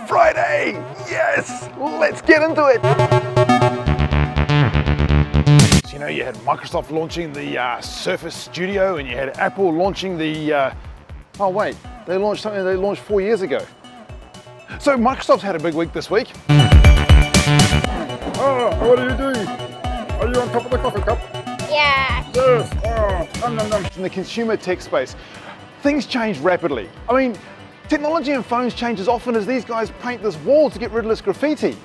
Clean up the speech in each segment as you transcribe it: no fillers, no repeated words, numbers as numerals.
Friday! Yes! Let's get into it! So, you know, you had Microsoft launching the Surface Studio, and you had Apple launching the... oh wait, they launched something they launched 4 years ago. So Microsoft's had a big week this week. Oh, what are you doing? Are you on top of the coffee cup? Yeah. Yes. Oh, nom, nom, nom. In the consumer tech space, things change rapidly. I mean, technology and phones change as often as these guys paint this wall to get rid of this graffiti.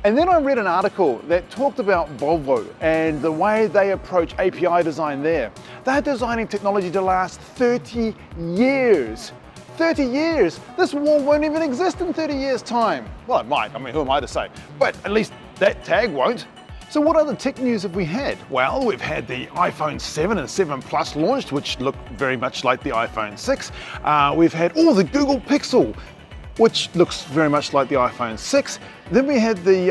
And then I read an article that talked about Volvo and the way they approach API design there. They're designing technology to last 30 years. 30 years! This wall won't even exist in 30 years' time. Well, it might. I mean, who am I to say? But at least that tag won't. So what other tech news have we had? Well, we've had the iPhone 7 and 7 Plus launched, which look very much like the iPhone 6. We've had the Google Pixel, which looks very much like the iPhone 6. Then we had the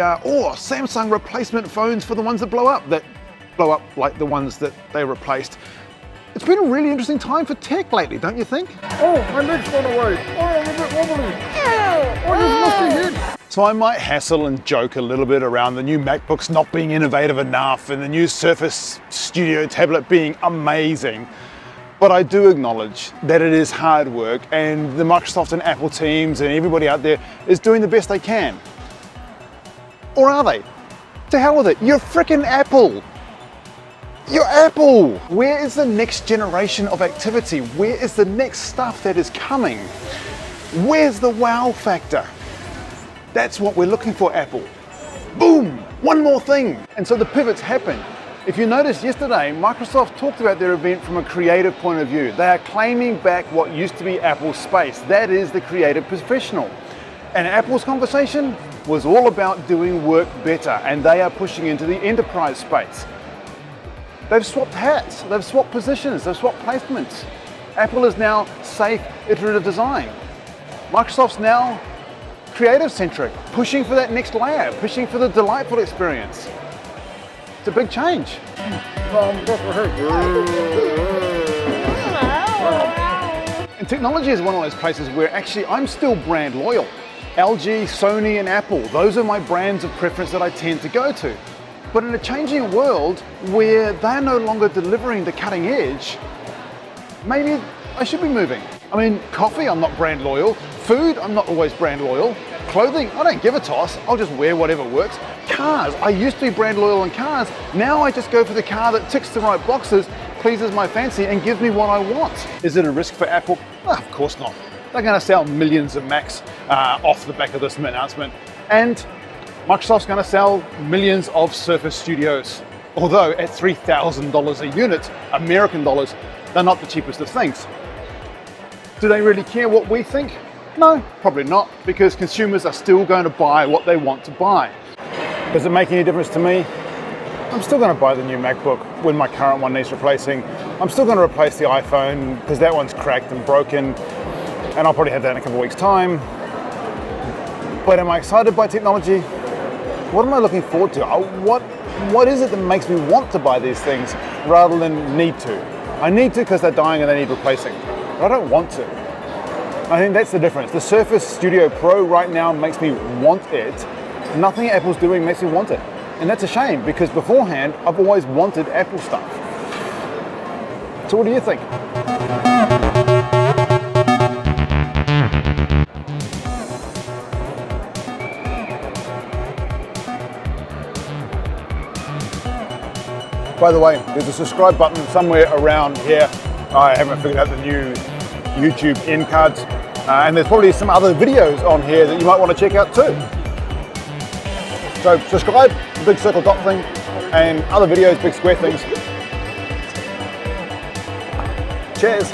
Samsung replacement phones for the ones that blow up like the ones that they replaced. It's been a really interesting time for tech lately, don't you think? Oh, my leg's gone away. Oh, I'm a bit wobbly. Oh, you've lost your head. So I might hassle and joke a little bit around the new MacBooks not being innovative enough and the new Surface Studio tablet being amazing. But I do acknowledge that it is hard work, and the Microsoft and Apple teams and everybody out there is doing the best they can. Or are they? To hell with it, you're frickin' Apple. You're Apple! Where is the next generation of activity? Where is the next stuff that is coming? Where's the wow factor? That's what we're looking for, Apple. Boom! One more thing! And so the pivots happen. If you noticed yesterday, Microsoft talked about their event from a creative point of view. They are claiming back what used to be Apple's space. That is the creative professional. And Apple's conversation was all about doing work better, and they are pushing into the enterprise space. They've swapped hats, they've swapped positions, they've swapped placements. Apple is now safe, iterative design. Microsoft's now creative-centric, pushing for that next layer, pushing for the delightful experience. It's a big change. And technology is one of those places where actually I'm still brand loyal. LG, Sony, and Apple, those are my brands of preference that I tend to go to. But in a changing world where they're no longer delivering the cutting edge, maybe I should be moving. I mean, coffee, I'm not brand loyal. Food, I'm not always brand loyal. Clothing, I don't give a toss. I'll just wear whatever works. Cars, I used to be brand loyal on cars. Now I just go for the car that ticks the right boxes, pleases my fancy, and gives me what I want. Is it a risk for Apple? Oh, of course not. They're going to sell millions of Macs off the back of this announcement. And Microsoft's going to sell millions of Surface Studios. Although at $3,000 a unit, American dollars, they're not the cheapest of things. Do they really care what we think? No, probably not, because consumers are still going to buy what they want to buy. Does it make any difference to me? I'm still going to buy the new MacBook when my current one needs replacing. I'm still going to replace the iPhone because that one's cracked and broken, and I'll probably have that in a couple of weeks' time. But am I excited by technology? What am I looking forward to? What is it that makes me want to buy these things rather than need to? I need to because they're dying and they need replacing, but I don't want to. I think that's the difference. The Surface Studio Pro right now makes me want it. Nothing Apple's doing makes me want it. And that's a shame because beforehand, I've always wanted Apple stuff. So what do you think? By the way, there's a subscribe button somewhere around here. I haven't figured out the new YouTube end cards. And there's probably some other videos on here that you might want to check out too. So subscribe, the big circle dot thing, and other videos, big square things. Cheers.